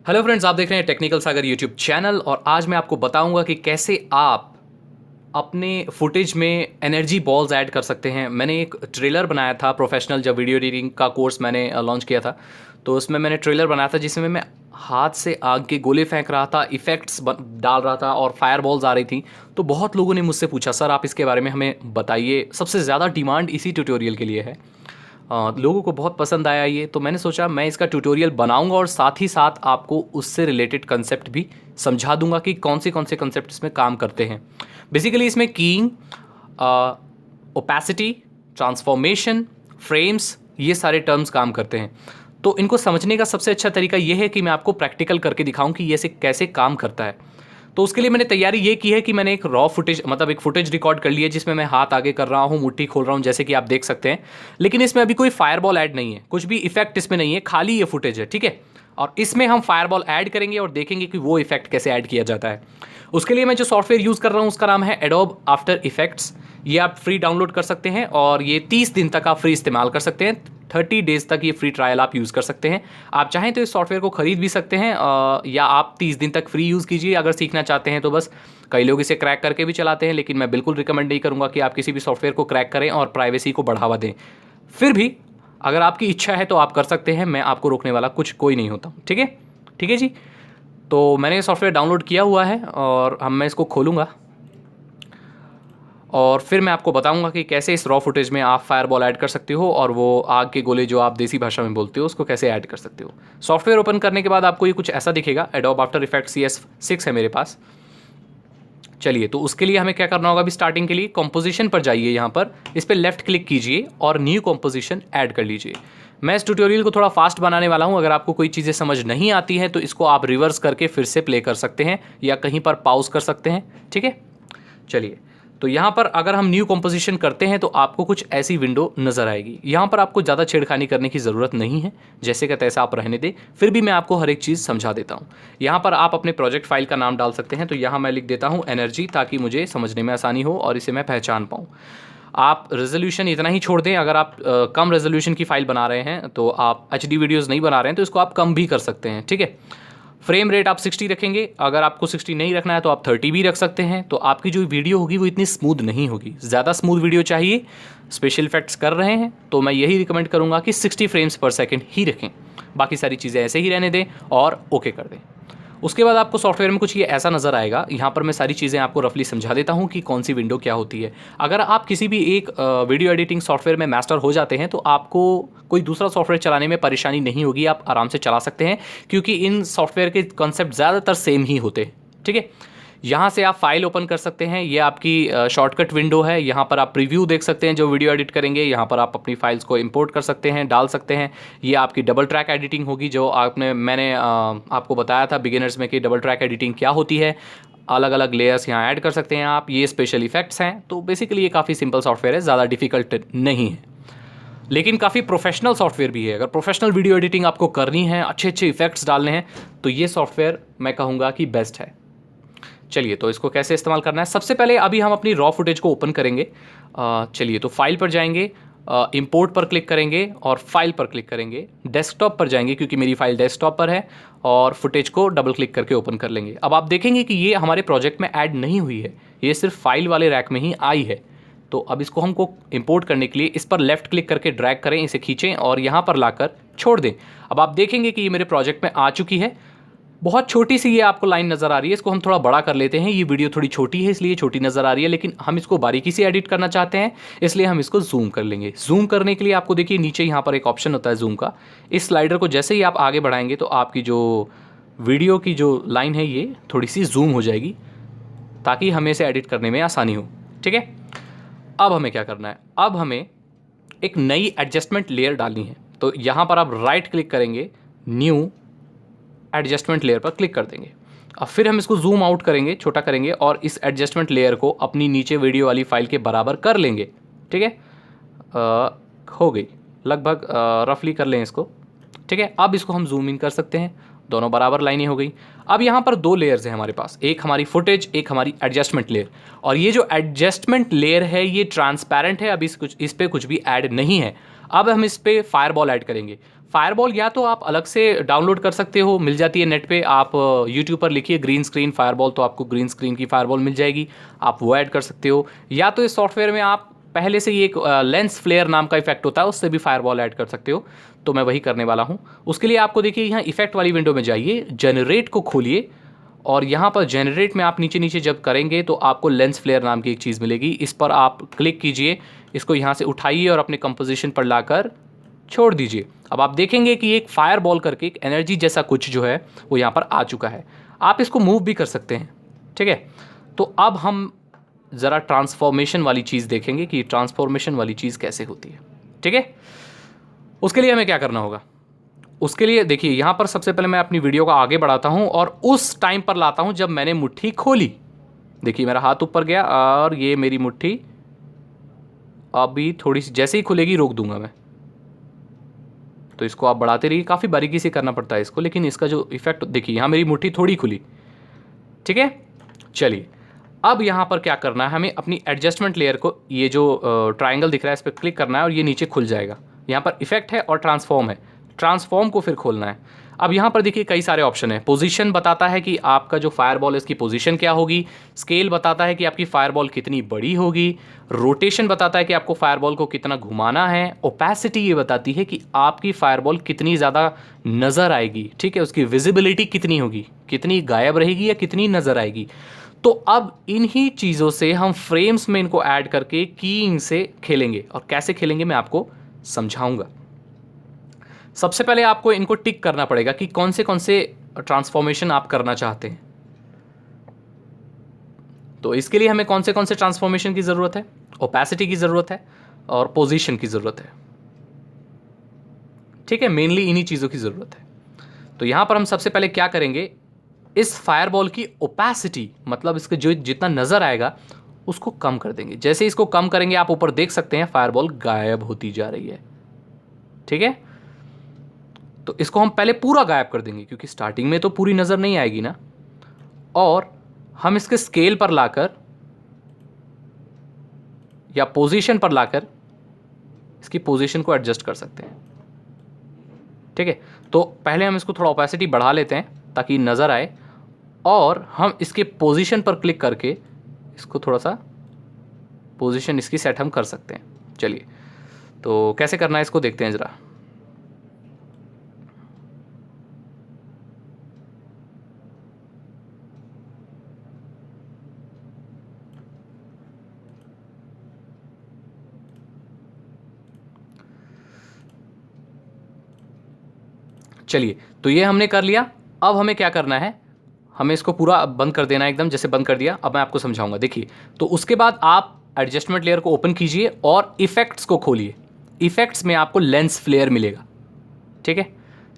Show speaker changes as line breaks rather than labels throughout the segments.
Hello friends, आप देख रहे हैं टेक्निकल सागर यूट्यूब चैनल और आज मैं आपको बताऊंगा कि कैसे आप अपने फुटेज में एनर्जी बॉल्स ऐड कर सकते हैं। मैंने एक ट्रेलर बनाया था प्रोफेशनल, जब वीडियो एडिटिंग का कोर्स मैंने लॉन्च किया था तो उसमें मैंने ट्रेलर बनाया था जिसमें मैं हाथ से आग के गोले फेंक रहा था, इफ़ेक्ट्स डाल रहा था और फायर बॉल्स आ रही थी। तो बहुत लोगों ने मुझसे पूछा, सर आप इसके बारे में हमें बताइए। सबसे ज़्यादा डिमांड इसी ट्यूटोरियल के लिए है। लोगों को बहुत पसंद आया ये, तो मैंने सोचा मैं इसका ट्यूटोरियल बनाऊंगा और साथ ही साथ आपको उससे रिलेटेड कंसेप्ट भी समझा दूंगा कि कौन से कंसेप्ट इसमें काम करते हैं। बेसिकली इसमें कीइंग, ओपेसिटी, ट्रांसफॉर्मेशन, फ्रेम्स, ये सारे टर्म्स काम करते हैं। तो इनको समझने का सबसे अच्छा तरीका ये है कि मैं आपको प्रैक्टिकल करके दिखाऊं कि ये से कैसे काम करता है। तो उसके लिए मैंने तैयारी ये की है कि मैंने एक रॉ फुटेज, मतलब एक फुटेज रिकॉर्ड कर ली है जिसमें मैं हाथ आगे कर रहा हूँ, मुट्ठी खोल रहा हूँ, जैसे कि आप देख सकते हैं। लेकिन इसमें अभी कोई फायरबॉल ऐड नहीं है, कुछ भी इफेक्ट इसमें नहीं है, खाली ये फुटेज है, ठीक है। और इसमें हम फायरबॉल ऐड करेंगे और देखेंगे कि वो इफेक्ट कैसे ऐड किया जाता है। उसके लिए मैं जो सॉफ्टवेयर यूज़ कर रहा हूँ उसका नाम है एडोब आफ्टर इफेक्ट्स। ये आप फ्री डाउनलोड कर सकते हैं और ये 30 दिन तक आप फ्री इस्तेमाल कर सकते हैं। 30 डेज तक ये फ्री ट्रायल आप यूज़ कर सकते हैं। आप चाहें तो इस सॉफ्टवेयर को खरीद भी सकते हैं या आप 30 दिन तक फ्री यूज़ कीजिए अगर सीखना चाहते हैं तो। बस कई लोग इसे क्रैक करके भी चलाते हैं, लेकिन मैं बिल्कुल रिकमेंड नहीं करूँगा कि आप किसी भी सॉफ्टवेयर को क्रैक करें और प्राइवेसी को बढ़ावा दें। फिर भी अगर आपकी इच्छा है तो आप कर सकते हैं, मैं आपको रोकने वाला कोई नहीं होता, ठीक है। ठीक है जी। तो मैंने ये सॉफ्टवेयर डाउनलोड किया हुआ है और मैं इसको खोलूँगा और फिर मैं आपको बताऊंगा कि कैसे इस रॉ फुटेज में आप फायरबॉल ऐड कर सकते हो और वो आग के गोले जो आप देसी भाषा में बोलते हो उसको कैसे ऐड कर सकते हो। सॉफ्टवेयर ओपन करने के बाद आपको ये कुछ ऐसा दिखेगा। एडोब आफ्टर इफेक्ट्स CS6 है मेरे पास। चलिए, तो उसके लिए हमें क्या करना होगा। अभी स्टार्टिंग के लिए कंपोजिशन पर जाइए, यहाँ पर इस पर लेफ्ट क्लिक कीजिए और न्यू कंपोजिशन ऐड कर लीजिए। मैं इस ट्यूटोरियल को थोड़ा फास्ट बनाने वाला हूँ। अगर आपको कोई चीज़ें समझ नहीं आती हैं तो इसको आप रिवर्स करके फिर से प्ले कर सकते हैं या कहीं पर पॉज कर सकते हैं, ठीक है। चलिए, तो यहाँ पर अगर हम न्यू कंपोजिशन करते हैं तो आपको कुछ ऐसी विंडो नज़र आएगी। यहाँ पर आपको ज़्यादा छेड़खानी करने की ज़रूरत नहीं है, जैसे का तैसा आप रहने दें। फिर भी मैं आपको हर एक चीज़ समझा देता हूँ। यहाँ पर आप अपने प्रोजेक्ट फाइल का नाम डाल सकते हैं। तो यहाँ मैं लिख देता हूँ एनर्जी, ताकि मुझे समझने में आसानी हो और इसे मैं पहचान पाऊँ। आप रेजोल्यूशन इतना ही छोड़ दें। अगर आप कम रेजोल्यूशन की फ़ाइल बना रहे हैं तो आप HD वीडियोज़ नहीं बना रहे हैं तो इसको आप कम भी कर सकते हैं, ठीक है। फ्रेम रेट आप 60 रखेंगे। अगर आपको 60 नहीं रखना है तो आप 30 भी रख सकते हैं। तो आपकी जो वीडियो होगी वो इतनी स्मूथ नहीं होगी। ज़्यादा स्मूथ वीडियो चाहिए, स्पेशल इफेक्ट्स कर रहे हैं तो मैं यही रिकमेंड करूँगा कि 60 फ्रेम्स पर सेकंड ही रखें। बाकी सारी चीज़ें ऐसे ही रहने दें और ओके कर दें। उसके बाद आपको सॉफ्टवेयर में कुछ ये ऐसा नज़र आएगा। यहाँ पर मैं सारी चीज़ें आपको रफली समझा देता हूँ कि कौन सी विंडो क्या होती है। अगर आप किसी भी एक वीडियो एडिटिंग सॉफ्टवेयर में मास्टर हो जाते हैं तो आपको कोई दूसरा सॉफ्टवेयर चलाने में परेशानी नहीं होगी, आप आराम से चला सकते हैं, क्योंकि इन सॉफ्टवेयर के कॉन्सेप्ट ज़्यादातर सेम ही होते हैं, ठीक है। यहाँ से आप फाइल ओपन कर सकते हैं। ये आपकी शॉर्टकट विंडो है। यहाँ पर आप प्रीव्यू देख सकते हैं जो वीडियो एडिट करेंगे। यहाँ पर आप अपनी फाइल्स को इंपोर्ट कर सकते हैं, डाल सकते हैं। ये आपकी डबल ट्रैक एडिटिंग होगी, जो मैंने आपको बताया था बिगिनर्स में कि डबल ट्रैक एडिटिंग क्या होती है। अलग अलग लेयर्स यहाँ ऐड कर सकते हैं आप। ये स्पेशल इफेक्ट्स हैं। तो बेसिकली ये काफ़ी सिंपल सॉफ्टवेयर है, ज़्यादा डिफिकल्ट नहीं है, लेकिन काफ़ी प्रोफेशनल सॉफ्टवेयर भी है। अगर प्रोफेशनल वीडियो एडिटिंग आपको करनी है, अच्छे अच्छे इफेक्ट्स डालने हैं, तो ये सॉफ्टवेयर मैं कहूँगा कि बेस्ट है। चलिए, तो इसको कैसे इस्तेमाल करना है। सबसे पहले अभी हम अपनी रॉ फुटेज को ओपन करेंगे। चलिए, तो फाइल पर जाएंगे, इंपोर्ट पर क्लिक करेंगे और फाइल पर क्लिक करेंगे। डेस्कटॉप पर जाएंगे क्योंकि मेरी फाइल डेस्कटॉप पर है, और फुटेज को डबल क्लिक करके ओपन कर लेंगे। अब आप देखेंगे कि ये हमारे प्रोजेक्ट में ऐड नहीं हुई है, ये सिर्फ फाइल वाले रैक में ही आई है। तो अब इसको हमको इंपोर्ट करने के लिए इस पर लेफ्ट क्लिक करके ड्रैग करें, इसे खींचें और यहाँ पर लाकर छोड़ दें। अब आप देखेंगे कि ये मेरे प्रोजेक्ट में आ चुकी है। बहुत छोटी सी ये आपको लाइन नज़र आ रही है। इसको हम थोड़ा बड़ा कर लेते हैं। ये वीडियो थोड़ी छोटी है इसलिए छोटी नज़र आ रही है, लेकिन हम इसको बारीकी से एडिट करना चाहते हैं, इसलिए हम इसको जूम कर लेंगे। जूम करने के लिए आपको देखिए नीचे यहाँ पर एक ऑप्शन होता है जूम का। इस स्लाइडर को जैसे ही आप आगे बढ़ाएंगे तो आपकी जो वीडियो की जो लाइन है ये थोड़ी सी जूम हो जाएगी, ताकि हमें इसे एडिट करने में आसानी हो, ठीक है। अब हमें क्या करना है, अब हमें एक नई एडजस्टमेंट लेयर डालनी है। तो यहाँ पर आप राइट क्लिक करेंगे, न्यू एडजस्टमेंट लेयर पर क्लिक कर देंगे। अब फिर हम इसको जूम आउट करेंगे, छोटा करेंगे और इस एडजस्टमेंट लेयर को अपनी नीचे वीडियो वाली फाइल के बराबर कर लेंगे, ठीक है। हो गई लगभग, रफली कर लें इसको, ठीक है। अब इसको हम जूम इन कर सकते हैं, दोनों बराबर लाइनें हो गई। अब यहाँ पर दो लेयर्स हैं हमारे पास, एक हमारी फुटेज, एक हमारी एडजस्टमेंट लेयर। और ये जो एडजस्टमेंट लेयर है ये ट्रांसपेरेंट है, अभी इस पर कुछ भी ऐड नहीं है। अब हम इस पे फायरबॉल ऐड करेंगे। फायरबॉल या तो आप अलग से डाउनलोड कर सकते हो, मिल जाती है नेट पे, आप यूट्यूब पर लिखिए ग्रीन स्क्रीन फायरबॉल तो आपको ग्रीन स्क्रीन की फायरबॉल मिल जाएगी, आप वो ऐड कर सकते हो। या तो इस सॉफ्टवेयर में आप पहले से ही एक लेंस फ्लेयर नाम का इफेक्ट होता है, उससे भी फायरबॉल ऐड कर सकते हो, तो मैं वही करने वाला हूँ। उसके लिए आपको देखिए यहाँ इफेक्ट वाली विंडो में जाइए, जनरेट को खोलिए और यहाँ पर जनरेट में आप नीचे नीचे जब करेंगे तो आपको लेंस फ्लेयर नाम की एक चीज़ मिलेगी, इस पर आप क्लिक कीजिए, इसको यहाँ से उठाइए और अपने कंपोजिशन पर लाकर छोड़ दीजिए। अब आप देखेंगे कि एक फायर बॉल करके एक एनर्जी जैसा कुछ जो है वो यहाँ पर आ चुका है। आप इसको मूव भी कर सकते हैं, ठीक है। तो अब हम ज़रा ट्रांसफॉर्मेशन वाली चीज़ देखेंगे कि ट्रांसफॉर्मेशन वाली चीज़ कैसे होती है, ठीक है। उसके लिए हमें क्या करना होगा, उसके लिए देखिए यहाँ पर सबसे पहले मैं अपनी वीडियो को आगे बढ़ाता हूँ और उस टाइम पर लाता हूँ जब मैंने मुट्ठी खोली। देखिए मेरा हाथ ऊपर गया और ये मेरी मुट्ठी अभी थोड़ी सी जैसे ही खुलेगी रोक दूंगा मैं। तो इसको आप बढ़ाते रहिए, काफ़ी बारीकी से करना पड़ता है इसको, लेकिन इसका जो इफेक्ट देखिए यहाँ मेरी मुट्ठी थोड़ी खुली, ठीक है। चलिए अब यहाँ पर क्या करना है, हमें अपनी एडजस्टमेंट लेयर को, ये जो ट्राइंगल दिख रहा है इस पर क्लिक करना है और ये नीचे खुल जाएगा। यहाँ पर इफेक्ट है और ट्रांसफॉर्म है, ट्रांसफॉर्म को फिर खोलना है। अब यहाँ पर देखिए कई सारे ऑप्शन है। पोजीशन बताता है कि आपका जो फायरबॉल है इसकी पोजीशन क्या होगी, स्केल बताता है कि आपकी फायरबॉल कितनी बड़ी होगी, रोटेशन बताता है कि आपको फायरबॉल को कितना घुमाना है, ओपेसिटी ये बताती है कि आपकी फायरबॉल कितनी ज़्यादा नज़र आएगी, ठीक है, उसकी विजिबिलिटी कितनी होगी, कितनी गायब रहेगी या कितनी नज़र आएगी। तो अब इन्हीं चीज़ों से हम फ्रेम्स में इनको ऐड करके कीइंग से खेलेंगे, और कैसे खेलेंगे मैं आपको समझाऊंगा। सबसे पहले आपको इनको टिक करना पड़ेगा कि कौन से ट्रांसफॉर्मेशन आप करना चाहते हैं। तो इसके लिए हमें कौन से ट्रांसफॉर्मेशन की ज़रूरत है, ओपेसिटी की ज़रूरत है और पोजीशन की ज़रूरत है, ठीक है, मेनली इन्हीं चीज़ों की ज़रूरत है। तो यहां पर हम सबसे पहले क्या करेंगे, इस फायरबॉल की ओपेसिटी मतलब इसके जो जितना नज़र आएगा उसको कम कर देंगे। जैसे इसको कम करेंगे आप ऊपर देख सकते हैं फायरबॉल गायब होती जा रही है, ठीक है। तो इसको हम पहले पूरा गायब कर देंगे क्योंकि स्टार्टिंग में तो पूरी नज़र नहीं आएगी ना। और हम इसके स्केल पर लाकर या पोजीशन पर लाकर इसकी पोजीशन को एडजस्ट कर सकते हैं, ठीक है। तो पहले हम इसको थोड़ा ओपेसिटी बढ़ा लेते हैं ताकि नज़र आए, और हम इसके पोजीशन पर क्लिक करके इसको थोड़ा सा पोजीशन इसकी सेट हम कर सकते हैं। चलिए तो कैसे करना है इसको देखते हैं ज़रा। चलिए तो ये हमने कर लिया। अब हमें क्या करना है, हमें इसको पूरा बंद कर देना है एकदम, जैसे बंद कर दिया। अब मैं आपको समझाऊंगा, देखिए। तो उसके बाद आप एडजस्टमेंट लेयर को ओपन कीजिए और इफेक्ट्स को खोलिए। इफेक्ट्स में आपको लेंस फ्लेयर मिलेगा, ठीक है।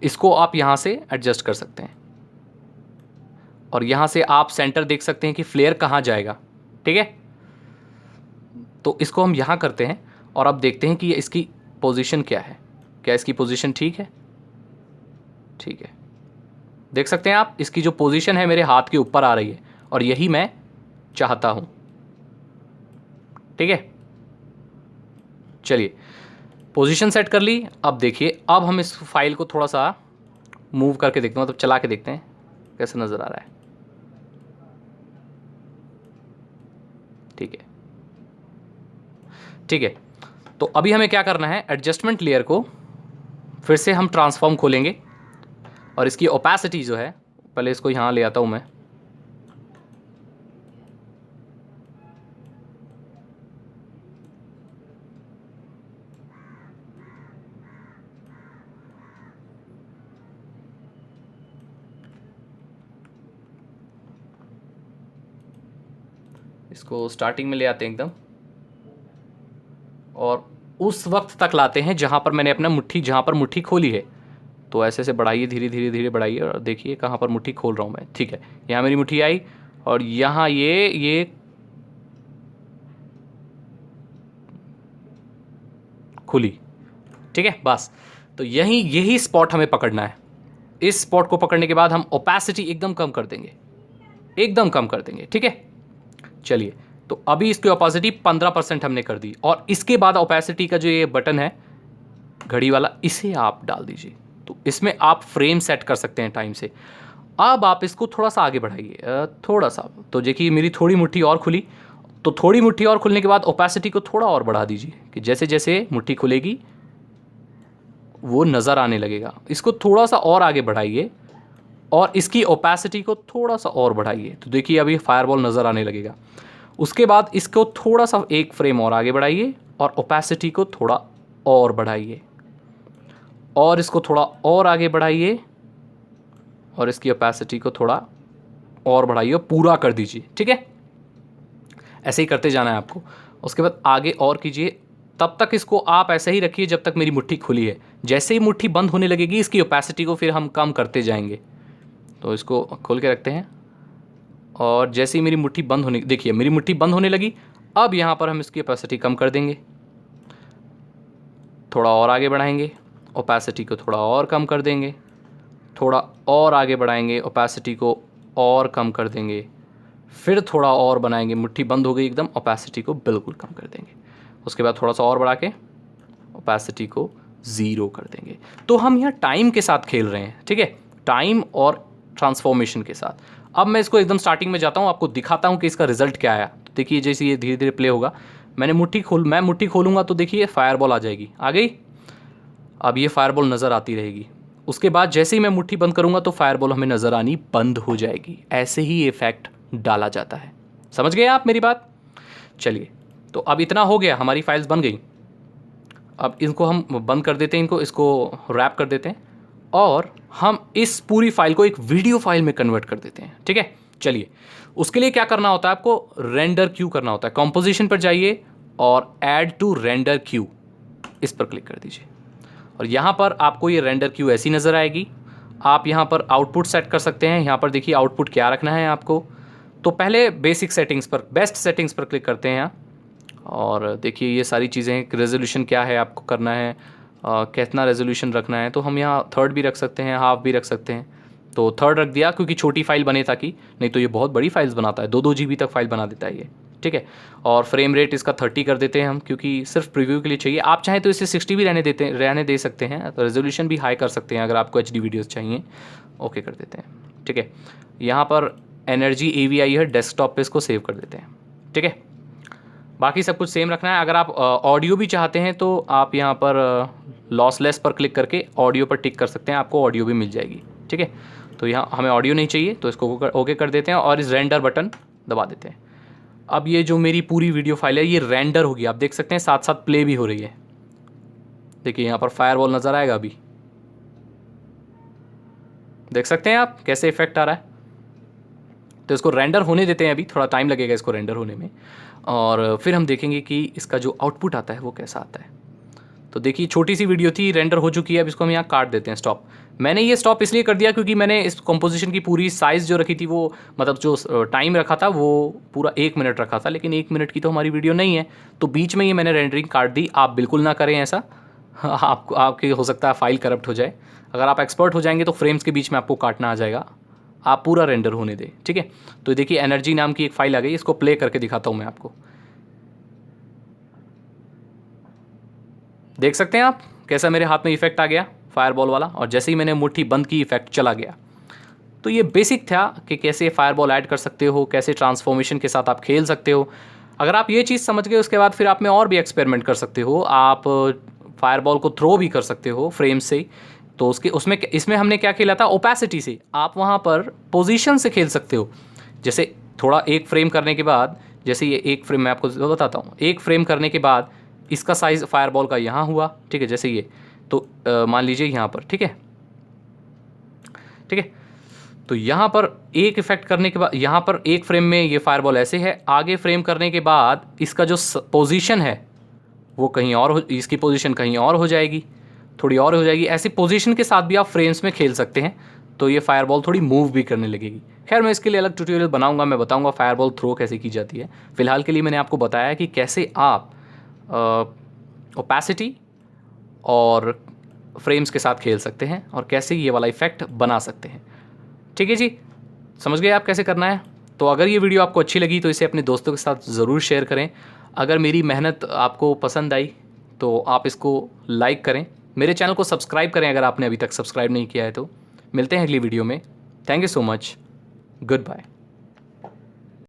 इसको आप यहाँ से एडजस्ट कर सकते हैं और यहाँ से आप सेंटर देख सकते हैं कि फ्लेयर कहाँ जाएगा, ठीक है। तो इसको हम यहाँ करते हैं और अब देखते हैं कि इसकी पोजीशन क्या है, क्या इसकी पोजीशन ठीक है, ठीक है। देख सकते हैं आप इसकी जो पोजीशन है मेरे हाथ के ऊपर आ रही है और यही मैं चाहता हूं, ठीक है। चलिए पोजीशन सेट कर ली। अब देखिए, अब हम इस फाइल को थोड़ा सा मूव करके देखते हैं, मतलब चला के देखते हैं कैसे नज़र आ रहा है, ठीक है, ठीक है। तो अभी हमें क्या करना है, एडजस्टमेंट लेयर को फिर से हम ट्रांसफॉर्म खोलेंगे और इसकी ओपेसिटी जो है, पहले इसको यहाँ ले आता हूँ मैं, इसको स्टार्टिंग में ले आते हैं एकदम और उस वक्त तक लाते हैं जहाँ पर मैंने अपना मुट्ठी, जहाँ पर मुट्ठी खोली है। तो ऐसे से बढ़ाइए, धीरे धीरे धीरे बढ़ाइए और देखिए कहाँ पर मुट्ठी खोल रहा हूँ मैं, ठीक है। यहाँ मेरी मुट्ठी आई और यहाँ ये खुली, ठीक है। बस तो यही स्पॉट हमें पकड़ना है। इस स्पॉट को पकड़ने के बाद हम ओपेसिटी एकदम कम कर देंगे, एकदम कम कर देंगे, ठीक है। चलिए तो अभी इसकी ओपेसिटी 15% हमने कर दी और इसके बाद ओपेसिटी का जो ये बटन है घड़ी वाला, इसे आप डाल दीजिए। तो इसमें आप फ्रेम सेट कर सकते हैं टाइम से। अब आप इसको थोड़ा सा आगे बढ़ाइए, थोड़ा सा। तो देखिए मेरी थोड़ी मुट्ठी और खुली, तो थोड़ी मुट्ठी और खुलने के बाद ओपेसिटी को थोड़ा और बढ़ा दीजिए कि जैसे जैसे मुट्ठी खुलेगी वो नज़र आने लगेगा। इसको थोड़ा सा और आगे बढ़ाइए और इसकी ओपेसिटी को थोड़ा सा और बढ़ाइए, तो देखिए अभी फायरबॉल नज़र आने लगेगा। उसके बाद इसको थोड़ा सा एक फ्रेम और आगे बढ़ाइए और ओपेसिटी को थोड़ा और बढ़ाइए और इसको थोड़ा और आगे बढ़ाइए और इसकी ओपेसिटी को थोड़ा और बढ़ाइए और पूरा कर दीजिए। ठीक है, ऐसे ही करते जाना है आपको। उसके बाद आगे और कीजिए, तब तक इसको आप ऐसे ही रखिए जब तक मेरी मुट्ठी खुली है। जैसे ही मुट्ठी बंद होने लगेगी इसकी ओपेसिटी को फिर हम कम करते जाएंगे। तो इसको खोल के रखते हैं और जैसे ही मेरी मुट्ठी बंद होने, देखिए मेरी मुट्ठी बंद होने लगी। अब यहाँ पर हम इसकी ओपेसिटी कम कर देंगे, थोड़ा और आगे बढ़ाएंगे, ओपेसिटी को थोड़ा और कम कर देंगे, थोड़ा और आगे बढ़ाएंगे, ओपेसिटी को और कम कर देंगे, फिर थोड़ा और बनाएंगे, मुट्ठी बंद हो गई एकदम, ओपेसिटी को बिल्कुल कम कर देंगे। उसके बाद थोड़ा सा और बढ़ा के ओपेसिटी को 0 कर देंगे। तो हम यहाँ टाइम के साथ खेल रहे हैं, ठीक है, टाइम और ट्रांसफॉर्मेशन के साथ। अब मैं इसको एकदम स्टार्टिंग में जाता हूँ, आपको दिखाता हूँ कि इसका रिजल्ट क्या आया। तो देखिए जैसे ये धीरे धीरे प्ले होगा, मैं मुट्ठी खोलूँगा तो देखिए फायरबॉल आ जाएगी, आ गई। अब ये फायरबॉल नज़र आती रहेगी। उसके बाद जैसे ही मैं मुट्ठी बंद करूँगा तो फायरबॉल हमें नज़र आनी बंद हो जाएगी। ऐसे ही इफेक्ट डाला जाता है। समझ गए आप मेरी बात? चलिए, तो अब इतना हो गया, हमारी फाइल्स बन गई। अब इनको हम बंद कर देते हैं, इसको रैप कर देते हैं और हम इस पूरी फाइल को एक वीडियो फाइल में कन्वर्ट कर देते हैं। ठीक है, चलिए उसके लिए क्या करना होता है, आपको रेंडर क्यू करना होता है। कंपोजिशन पर जाइए और ऐड टू रेंडर क्यू, इस पर क्लिक कर दीजिए और यहाँ पर आपको ये रेंडर क्यू ऐसी नज़र आएगी। आप यहाँ पर आउटपुट सेट कर सकते हैं। यहाँ पर देखिए आउटपुट क्या रखना है आपको। तो पहले बेसिक सेटिंग्स पर, बेस्ट सेटिंग्स पर क्लिक करते हैं यहाँ और देखिए ये सारी चीज़ें, रेजोल्यूशन क्या है आपको करना है, कितना रेजोल्यूशन रखना है। तो हम यहाँ 3rd भी रख सकते हैं, हाफ भी रख सकते हैं। तो 3rd रख दिया क्योंकि छोटी फाइल बने ताकि, नहीं तो ये बहुत बड़ी फाइल्स बनाता है, 2-2 GB तक फाइल बना देता है ये। ठीक है, और फ्रेम रेट इसका 30 कर देते हैं हम क्योंकि सिर्फ प्रीव्यू के लिए चाहिए। आप चाहें तो इसे 60 भी रहने दे सकते हैं। तो रेजोल्यूशन भी हाई कर सकते हैं अगर आपको HD वीडियोज़ चाहिए। ओके कर देते हैं। ठीक है, यहाँ पर एनर्जी AVI है, डेस्कटॉप पे इसको सेव कर देते हैं। ठीक है, बाकी सब कुछ सेम रखना है। अगर आप ऑडियो भी चाहते हैं तो आप यहाँ पर लॉसलेस पर क्लिक करके ऑडियो पर टिक कर सकते हैं, आपको ऑडियो भी मिल जाएगी। ठीक है, तो यहाँ हमें ऑडियो नहीं चाहिए तो इसको ओके कर देते हैं और इस रेंडर बटन दबा देते हैं। अब ये जो मेरी पूरी वीडियो फाइल है ये रेंडर होगी, आप देख सकते हैं, साथ साथ प्ले भी हो रही है। देखिए यहाँ पर फायरवॉल नज़र आएगा, अभी देख सकते हैं आप कैसे इफेक्ट आ रहा है। तो इसको रेंडर होने देते हैं, अभी थोड़ा टाइम लगेगा इसको रेंडर होने में, और फिर हम देखेंगे कि इसका जो आउटपुट आता है वो कैसा आता है। तो देखिए छोटी सी वीडियो थी, रेंडर हो चुकी है। अब इसको हम यहाँ काट देते हैं, स्टॉप। मैंने ये स्टॉप इसलिए कर दिया क्योंकि मैंने इस कंपोजिशन की पूरी साइज़ जो रखी थी वो, मतलब जो टाइम रखा था वो पूरा 1 मिनट रखा था, लेकिन 1 मिनट की तो हमारी वीडियो नहीं है। तो बीच में ये मैंने रेंडरिंग काट दी। आप बिल्कुल ना करें ऐसा, आपके हो सकता है फाइल करप्ट हो जाए। अगर आप एक्सपर्ट हो जाएंगे तो फ्रेम्स के बीच में आपको काटना आ जाएगा। आप पूरा रेंडर होने दें। ठीक है, तो देखिए एनर्जी नाम की एक फाइल आ गई, इसको प्ले करके दिखाता हूँ मैं आपको। देख सकते हैं आप कैसा मेरे हाथ में इफेक्ट आ गया फायरबॉल वाला, और जैसे ही मैंने मुट्ठी बंद की इफेक्ट चला गया। तो ये बेसिक था कि कैसे फायरबॉल ऐड कर सकते हो, कैसे ट्रांसफॉर्मेशन के साथ आप खेल सकते हो। अगर आप ये चीज़ समझ गए उसके बाद फिर आप में और भी एक्सपेरिमेंट कर सकते हो। आप फायरबॉल को थ्रो भी कर सकते हो फ्रेम से। तो इसमें हमने क्या खेला था, ओपेसिटी से। आप वहाँ पर पोजीशन से खेल सकते हो। जैसे थोड़ा एक फ्रेम करने के बाद, जैसे ये एक फ्रेम मैं आपको बताता हूँ, एक फ्रेम करने के बाद इसका साइज़ फायरबॉल का यहाँ हुआ। ठीक है, जैसे ये तो मान लीजिए यहाँ पर, ठीक है, ठीक है। तो यहाँ पर एक इफेक्ट करने के बाद यहाँ पर एक फ्रेम में ये फायरबॉल ऐसे है, आगे फ्रेम करने के बाद इसका जो पोजीशन है वो कहीं और इसकी पोजीशन कहीं और हो जाएगी, थोड़ी और हो जाएगी। ऐसी पोजीशन के साथ भी आप फ्रेम्स में खेल सकते हैं, तो ये फायरबॉल थोड़ी मूव भी करने लगेगी। खैर मैं इसके लिए अलग ट्यूटोरियल बनाऊंगा, मैं बताऊंगा फायरबॉल थ्रो कैसे की जाती है। फिलहाल के लिए मैंने आपको बताया कि कैसे आप ओपेसिटी और फ्रेम्स के साथ खेल सकते हैं और कैसे ये वाला इफेक्ट बना सकते हैं। ठीक है जी, समझ गए आप कैसे करना है। तो अगर ये वीडियो आपको अच्छी लगी तो इसे अपने दोस्तों के साथ ज़रूर शेयर करें। अगर मेरी मेहनत आपको पसंद आई तो आप इसको लाइक करें, मेरे चैनल को सब्सक्राइब करें अगर आपने अभी तक सब्सक्राइब नहीं किया है तो। मिलते हैं अगली वीडियो में। Thank you so much. Good bye.